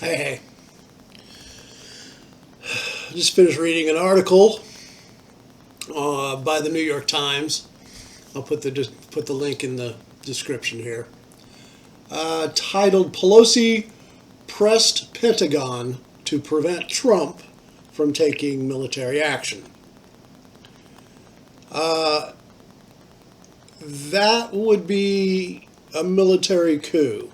Hey, I just finished reading an article by the New York Times. I'll put the link in the description here. Titled "Pelosi Pressed Pentagon to Prevent Trump from Taking Military Action." That would be a military coup.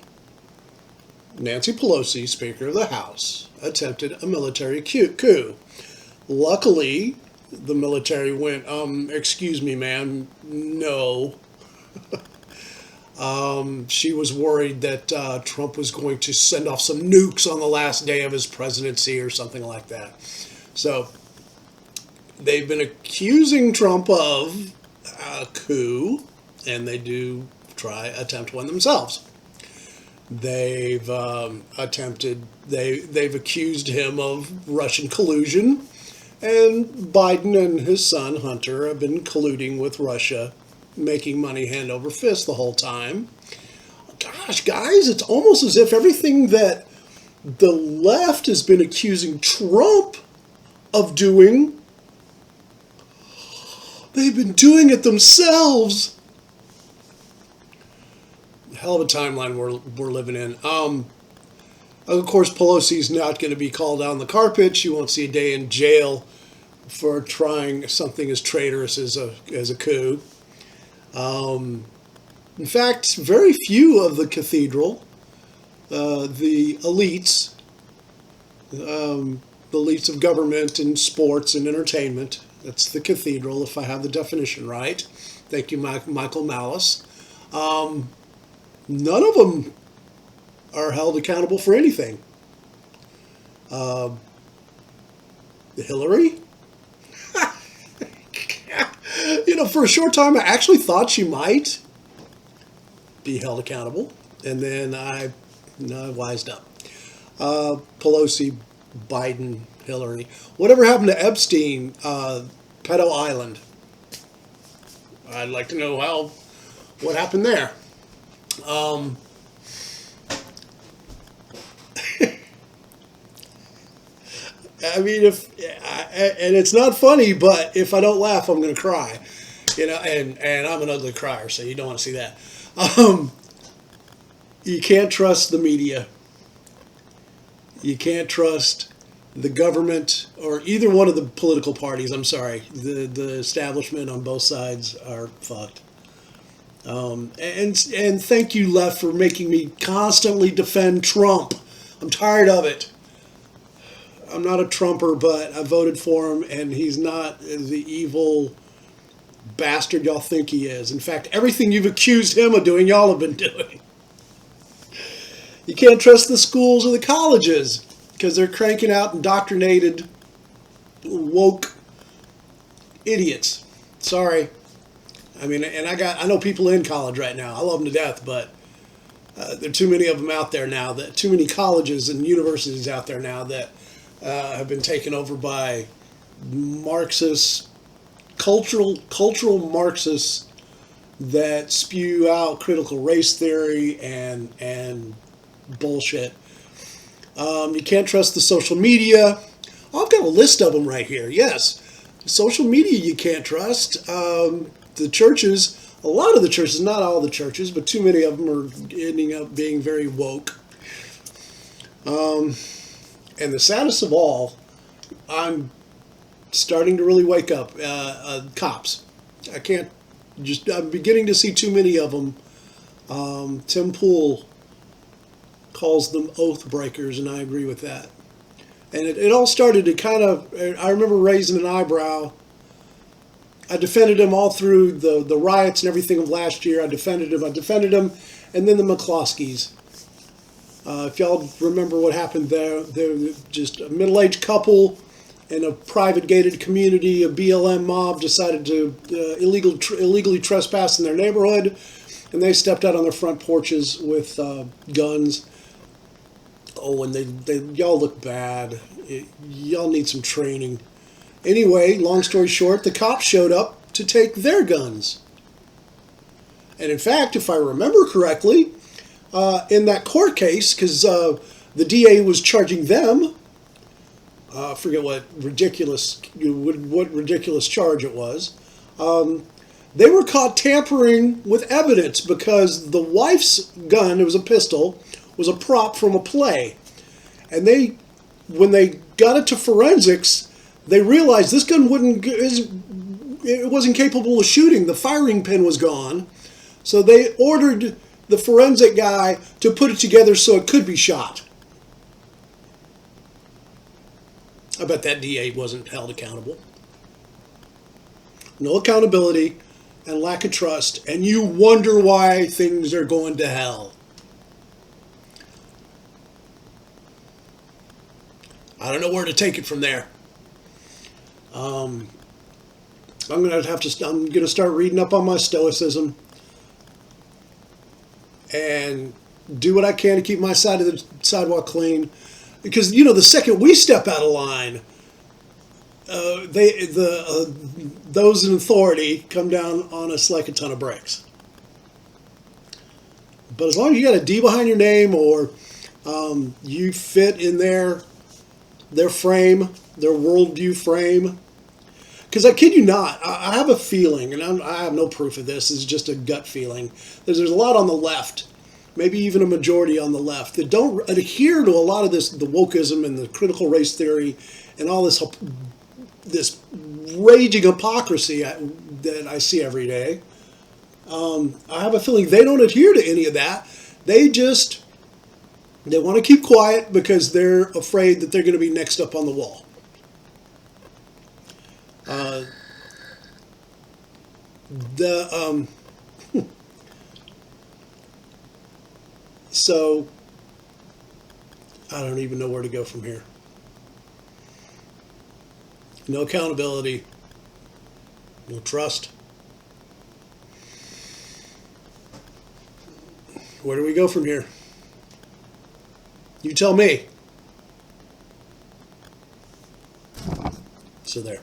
Nancy Pelosi, Speaker of the House, attempted a military coup. Luckily, the military went, excuse me, ma'am, no. She was worried that Trump was going to send off some nukes on the last day of his presidency or something like that. So, they've been accusing Trump of a coup, and they do attempt one themselves. They've they've accused him of Russian collusion, and Biden and his son Hunter have been colluding with Russia, making money hand over fist the whole time. Gosh, guys, it's almost as if everything that the left has been accusing Trump of doing, they've been doing it themselves. Hell of a timeline we're living in. Of course, Pelosi's not going to be called on the carpet. She won't see a day in jail for trying something as traitorous as a coup. In fact, very few of the cathedral, the elites of government and sports and entertainment, that's the cathedral, if I have the definition right. Thank you, Michael Malice. None of them are held accountable for anything. Hillary? For a short time, I actually thought she might be held accountable. And then I wised up. Pelosi, Biden, Hillary. Whatever happened to Epstein, Pedo Island? I'd like to know what happened there. I mean, and it's not funny, but if I don't laugh, I'm going to cry. And I'm an ugly crier, so you don't want to see that. You can't trust the media. You can't trust the government or either one of the political parties. I'm sorry. The establishment on both sides are fucked. And thank you, left, for making me constantly defend Trump. I'm tired of it. I'm not a Trumper, but I voted for him, and he's not the evil bastard y'all think he is. In fact, everything you've accused him of doing, y'all have been doing. You can't trust the schools or the colleges because they're cranking out indoctrinated, woke idiots. Sorry. I mean, and I know people in college right now. I love them to death, but there are too many of them out there now. Too many colleges and universities out there now that have been taken over by Marxists, cultural Marxists that spew out critical race theory and bullshit. You can't trust the social media. I've got a list of them right here. Yes, social media you can't trust. The churches, a lot of the churches, not all the churches, but too many of them are ending up being very woke. And the saddest of all, I'm starting to really wake up. Cops. I'm beginning to see too many of them. Tim Pool calls them oath breakers, and I agree with that. And it all started to I remember raising an eyebrow. I defended him all through the riots and everything of last year. I defended him, and then the McCloskeys. If y'all remember what happened there, they're just a middle-aged couple in a private gated community. A BLM mob decided to illegally trespass in their neighborhood, and they stepped out on their front porches with guns. Oh, and y'all look bad. Y'all need some training. Anyway, long story short, the cops showed up to take their guns. And in fact, if I remember correctly, in that court case, because The DA was charging them. I forget what ridiculous charge it was. They were caught tampering with evidence because the wife's gun, it was a pistol, was a prop from a play. And when they got it to forensics, they realized this gun it wasn't capable of shooting. The firing pin was gone. So they ordered the forensic guy to put it together so it could be shot. I bet that DA wasn't held accountable. No accountability and lack of trust, and you wonder why things are going to hell. I don't know where to take it from there. I'm gonna start reading up on my stoicism and do what I can to keep my side of the sidewalk clean. Because the second we step out of line, those in authority come down on us like a ton of bricks. But as long as you got a D behind your name, or you fit in their frame, their worldview frame. Because I kid you not, I have a feeling, and I have no proof of this, it's just a gut feeling, there's a lot on the left, maybe even a majority on the left, that don't adhere to a lot of this, the wokeism and the critical race theory and all this raging hypocrisy that I see every day. I have a feeling they don't adhere to any of that. They want to keep quiet because they're afraid that they're going to be next up on the wall. So I don't even know where to go from here. No accountability, no trust. Where do we go from here? You tell me. So there.